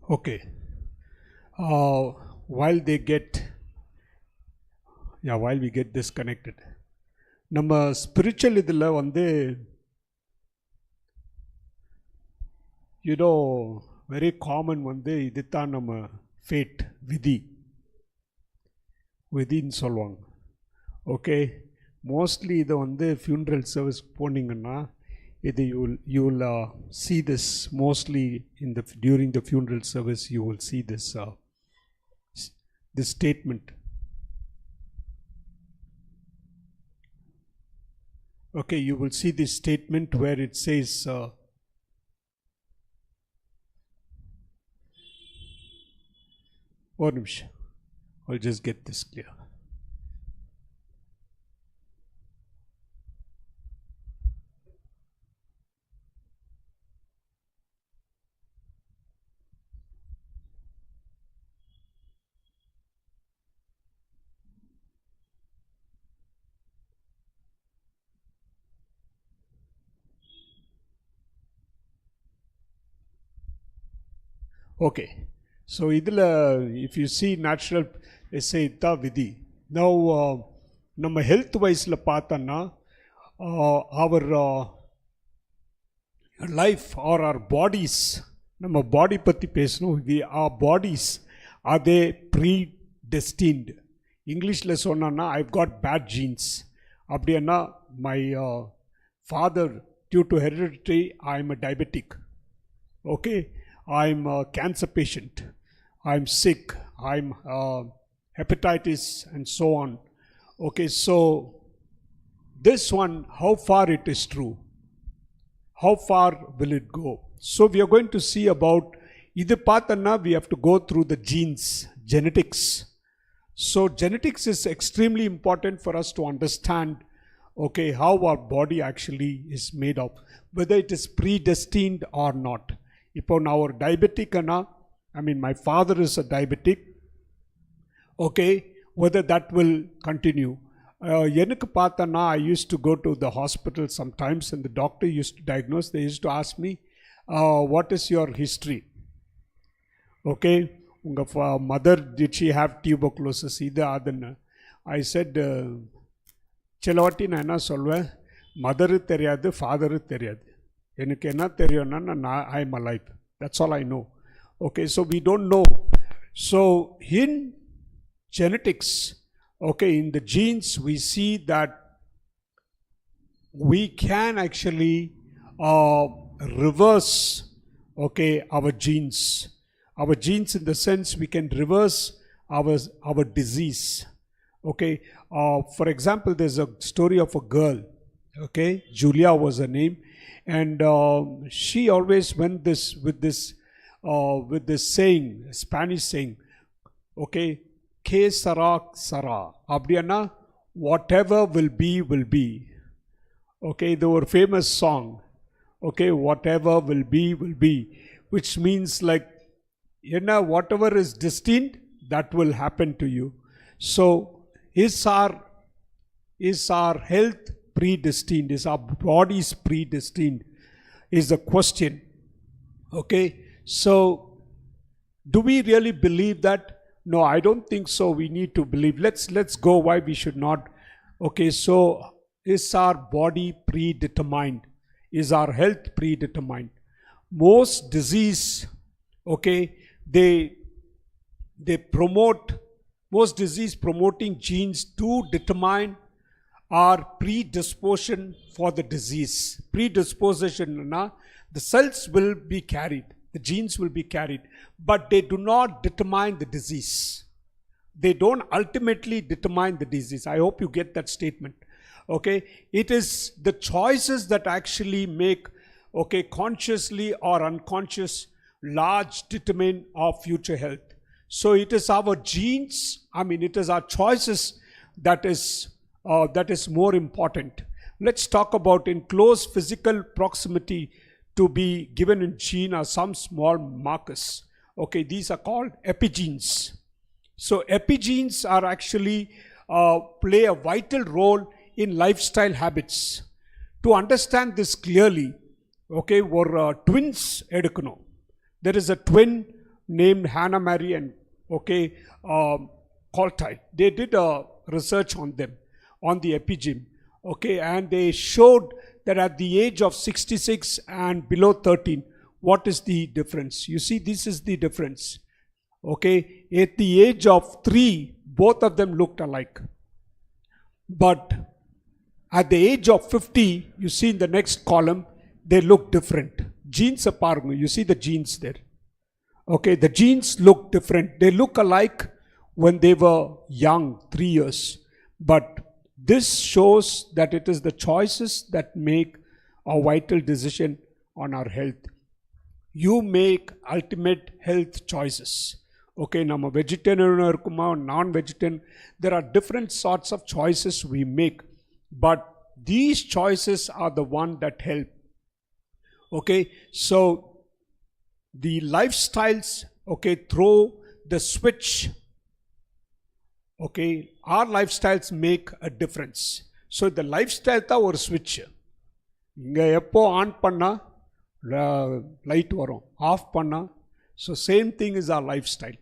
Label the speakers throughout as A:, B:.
A: Okay. While we get disconnected, நம்ம spiritual இதில் very common இதுதான் நம்ம ஃபேட் விதின்னு சொல்லுவாங்க. ஓகே, மோஸ்ட்லி இதை ஃபியூனரல் சர்வீஸ் போனீங்கன்னா இது you will see this mostly during the funeral service. You will see this statement. Okay, you will see this statement where it says one minute, I'll just get this clear. Okay, so if you see natural, they say ita vidhi. Now நம்ம health வைஸில் பார்த்தோன்னா our life or our bodies, நம்ம பாடி பற்றி பேசணும். our bodies, are they predestined? இங்கிலீஷில் சொன்னோன்னா I've got bad genes. அப்படின்னா my father, due to heredity, I'm a diabetic. Okay, I'm a cancer patient, I'm sick, I'm hepatitis and so on. Okay, so this one, how far it is true? How far will it go? So we are going to see about idu paathanna we have to go through the genes, genetics. So genetics is extremely important for us to understand, okay, how our body actually is made of, whether it is predestined or not. இப்போ நான் ஒரு டயபெட்டிக்னா, my father is a diabetic. Okay, whether that will continue. எனக்கு பார்த்தனா, I used to go to the hospital sometimes and the doctor used to diagnose. They used to ask me, what is your history? Okay, unga mother, did she have tuberculosis? Ida adana. I said, செலவாட்டி நான் என்ன சொல்வேன், mother தெரியாது, father தெரியாது. எனக்கு என்ன தெரியும்னா I am alive. That's all I know. Okay, so we don't know. So in genetics, okay, in the genes, we see that we can actually reverse, okay, our genes. Our genes, in the sense we can reverse our disease. Okay, for example, there's a story of a girl. Okay, Julia was her name. And she always went with this saying, Spanish saying, okay, que sara sara. Abdiana, whatever will be, will be. Okay, there were famous song. Okay, whatever will be, which means like, whatever is destined, that will happen to you. So, is our health predestined? Is our bodies predestined? Is the question. Okay, so do we really believe that? No, I don't think so. We need to believe. Let's go why we should not. Okay, so is our body predetermined? Is our health predetermined? Most disease, okay, they promote, most disease promoting genes to determine our predisposition for the disease. Predisposition, the cells will be carried, the genes will be carried, but they do not determine the disease. They don't ultimately determine the disease. I hope you get that statement. Okay, it is the choices that actually make, okay, consciously or unconscious, large determine of future health. So it is our genes, it is our choices that is more important. Let's talk about, in close physical proximity to be given in gene are some small markers. Okay, these are called epigenes. So epigenes are actually play a vital role in lifestyle habits. To understand this clearly, okay, or twins edukano. There is a twin named Hannah Mary and Coltide. They did a research on them, on the epigene, and they showed that at the age of 66 and below 13, what is the difference? You see, this is the difference. At the age of 3, both of them looked alike. But at the age of 50, you see in the next column, they look different. Genes are you see the genes there. The genes look different. They look alike when they were young, 3 years. But this shows that it is the choices that make a vital decision on our health. You make ultimate health choices. Nama vegetarian or non-vegetarian, there are different sorts of choices we make. But these choices are the one that help. So the lifestyles, throw the switch. Our lifestyles make a difference. So the lifestyle tha or switch. Inga eppo on panna light varum, off panna. So same thing is our lifestyle.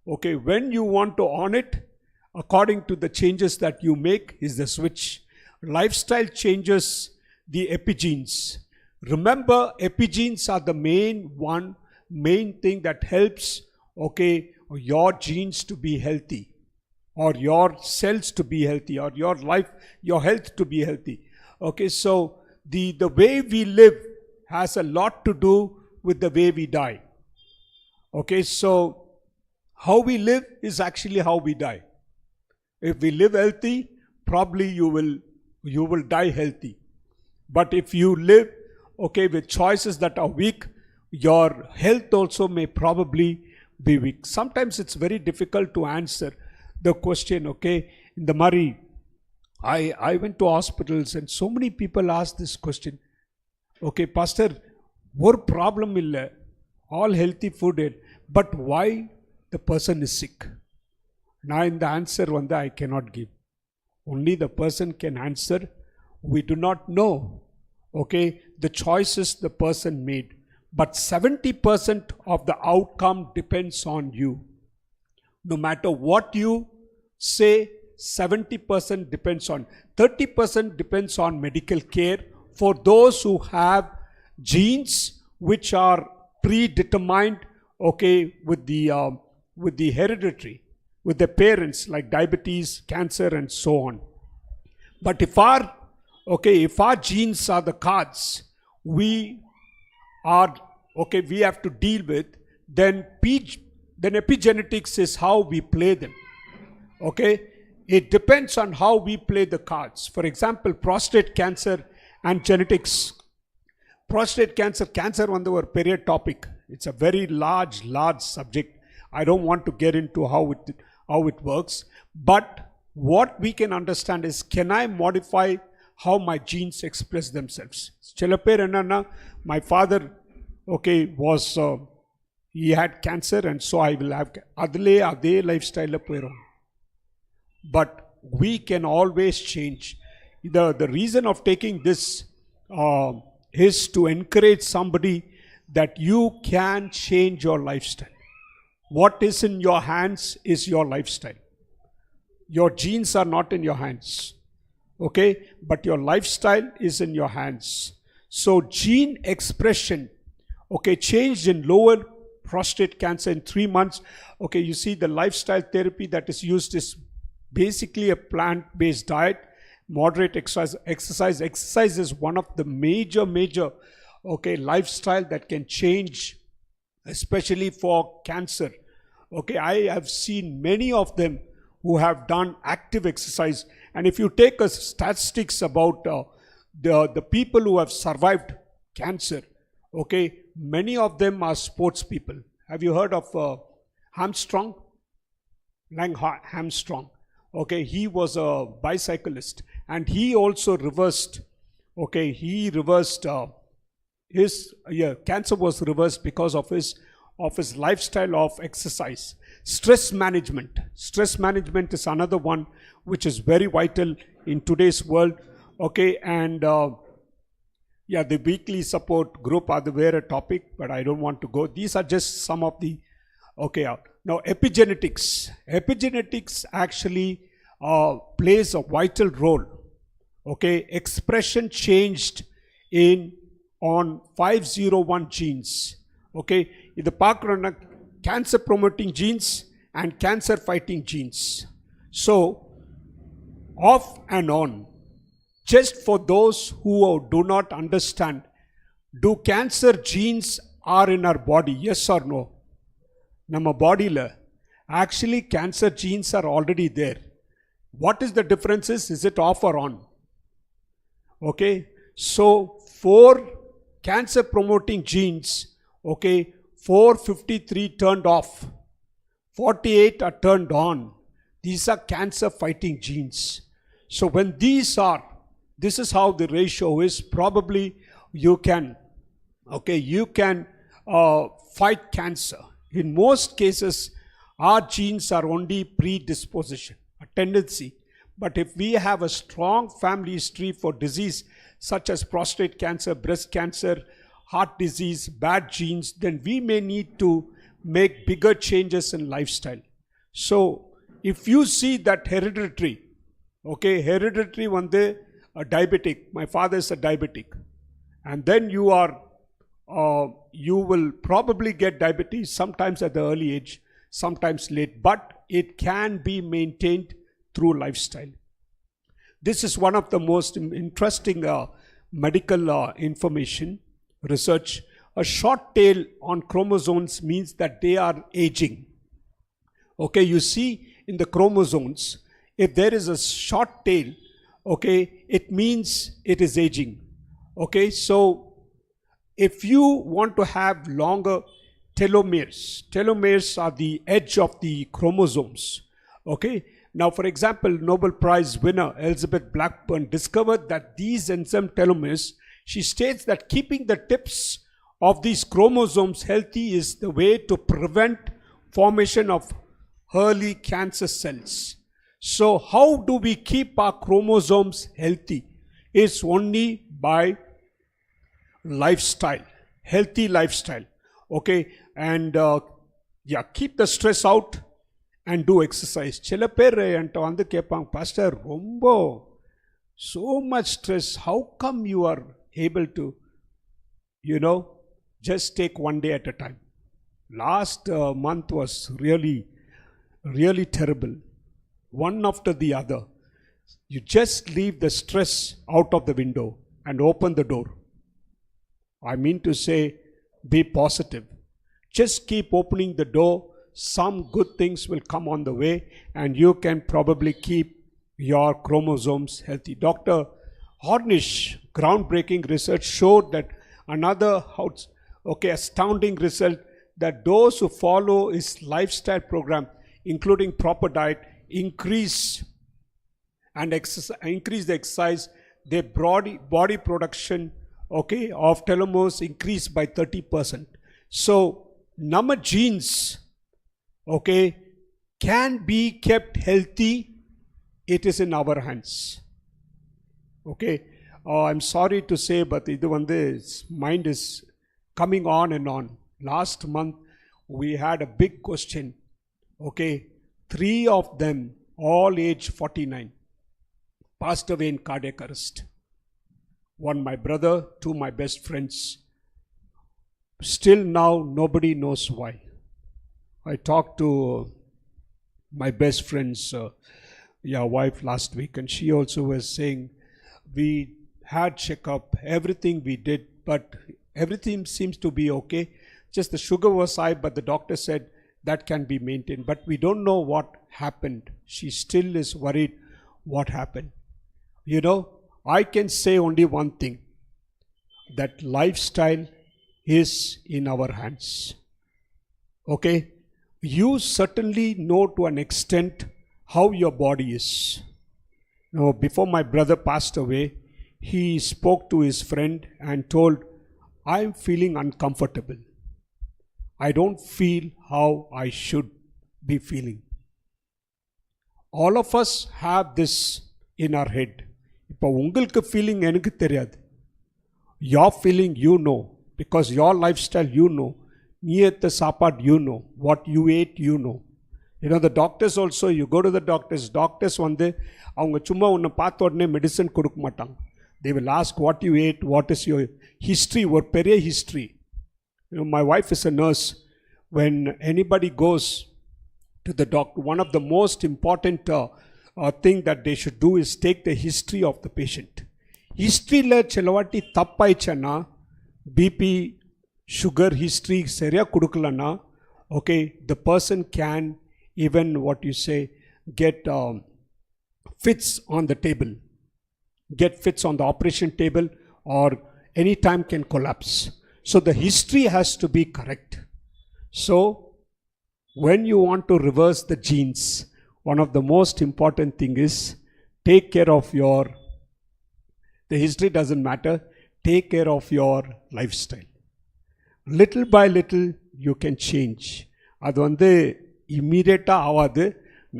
A: When you want to on it, according to the changes that you make, is the switch. Lifestyle changes the epigenes. Remember, epigenes are the main thing that helps, your genes to be healthy, or your cells to be healthy, or your health to be healthy. So the way we live has a lot to do with the way we die. So how we live is actually how we die. If we live healthy, probably you will die healthy. But if you live with choices that are weak, your health also may probably be weak. Sometimes it's very difficult to answer the question, in the Murray, I went to hospitals and so many people ask this question. Pastor, what problem illa, all healthy food, but why the person is sick? Now in the answer I cannot give. Only the person can answer. We do not know, the choices the person made. But 70% of the outcome depends on you. No matter what you say, 70% depends on. 30% depends on medical care for those who have genes which are predetermined, with the hereditary, with the parents, like diabetes, cancer, and so on. But if our genes are the cards we have to deal with, then epigenetics is how we play them. It depends on how we play the cards. For example, prostate cancer and genetics. Prostate cancer on our period topic. It's a very large subject. I don't want to get into how it works. But what we can understand is, can I modify how my genes express themselves? My father, he had cancer, and so I will have ade lifestyle. But we can always change. The reason of taking this is to encourage somebody that you can change your lifestyle. What is in your hands is your lifestyle. Your genes are not in your hands. But your lifestyle is in your hands. So gene expression, changed in lower prostate cancer in 3 months. You see the lifestyle therapy that is used is basically a plant-based diet, moderate exercise. Exercise is one of the major lifestyle that can change, especially for cancer. I have seen many of them who have done active exercise. And if you take a statistics about the people who have survived cancer, many of them are sports people. Have you heard of Armstrong? Armstrong. He was a bicyclist, and he also reversed. His cancer was reversed because of his lifestyle of exercise. Stress management is another one which is very vital in today's world. And the weekly support group are the very topic, but I don't want to go. These are just some of the Okay, now epigenetics. Epigenetics actually plays a vital role. Okay, expression changed on 501 genes. Okay, இது பார்க்குறோன்னா cancer promoting genes and cancer fighting genes. So, off and on. Just for those who do not understand, do cancer genes are in our body? Yes or no? Nama body la actually cancer genes are already there. What is the difference? Is it off or on? Okay, so 4 cancer promoting genes, okay, 453 turned off, 48 are turned on. These are cancer fighting genes. So when this is how the ratio is. Probably you can fight cancer. In most cases, our genes are only predisposition, a tendency. But if we have a strong family history for disease such as prostate cancer, breast cancer, heart disease, bad genes, then we may need to make bigger changes in lifestyle. So, if you see that hereditary vande a diabetic, my father is a diabetic, and then you will probably get diabetes sometimes at the early age, sometimes late, but it can be maintained through lifestyle. This is one of the most interesting medical information research. A short tail on chromosomes means that they are aging. Okay, you see in the chromosomes, if there is a short tail, okay, it means it is aging. Okay, so if you want to have longer telomeres are the edge of the chromosomes. Okay, now for example, Nobel Prize winner Elizabeth Blackburn discovered that these enzyme telomeres, she states that keeping the tips of these chromosomes healthy is the way to prevent formation of early cancer cells. So how do we keep our chromosomes healthy? It's only by lifestyle, healthy lifestyle. Okay, and keep the stress out and do exercise. சில பேர் என்கிட்ட வந்து கேட்பாங்க, pastor ரொம்ப so much stress, how come you are able to just take one day at a time? Last month was really terrible, one after the other. You just leave the stress out of the window and open the door. I mean to say, be positive. Just keep opening the door. Some good things will come on the way and you can probably keep your chromosomes healthy. Dr. Hornish groundbreaking research showed that another astounding result, that those who follow his lifestyle program, including proper diet, increase the exercise, their body production of telomeres increase by 30%. So nama genes can be kept healthy. It is in our hands. Okay, I'm sorry to say, but this mind is coming on and on. Last month we had a big question. Okay, 3 of them, all age 49, passed away in cardiac arrest. 1 my brother, 2 my best friends. Still now nobody knows why. I talked to my best friend's wife last week, and she also was saying, we had checkup, everything we did, but everything seems to be okay. Just the sugar was high, but the doctor said that can be maintained. But we don't know what happened. She still is worried what happened. I can say only one thing, that lifestyle is in our hands. Okay, you certainly know to an extent how your body is. Now, before my brother passed away, he spoke to his friend and told, I'm feeling uncomfortable. I don't feel how I should be feeling. All of us have this in our head. இப்போ உங்களுக்கு feeling எனக்கு தெரியாது. Your feeling you know, because your lifestyle you know. நீ எடுத்த சாப்பாடு you know, what you ate you know. You know, the doctors also, you go to the doctors வந்து அவங்க சும்மா உன்னை பார்த்த உடனே மெடிசன் கொடுக்க மாட்டாங்க. They will ask what you ate, what is your history, ஒரு பெரிய history. You know, my wife is a nurse. When anybody goes to the doctor, one of the most important thing that they should do is take the history of the patient. Historyல சிலவாட்டி தப்பாயிச்சன்னா, BP sugar history சரியாக கொடுக்கலன்னா, okay, the person can even what you say get fits on the table, get fits on the operation table, or any time can collapse. So the history has to be correct. So when you want to reverse the genes, one of the most important thing is take care of your, the history doesn't matter, take care of your lifestyle. Little by little you can change. அது வந்து இம்மீடியட்டாக ஆகாது.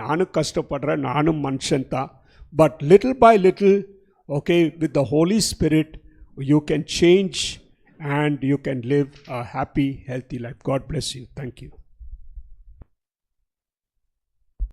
A: நானும் கஷ்டப்படுறேன், நானும் மனுஷன் தான். But little by little, okay, with the holy spirit you can change and you can live a happy, healthy life. God bless you. Thank you.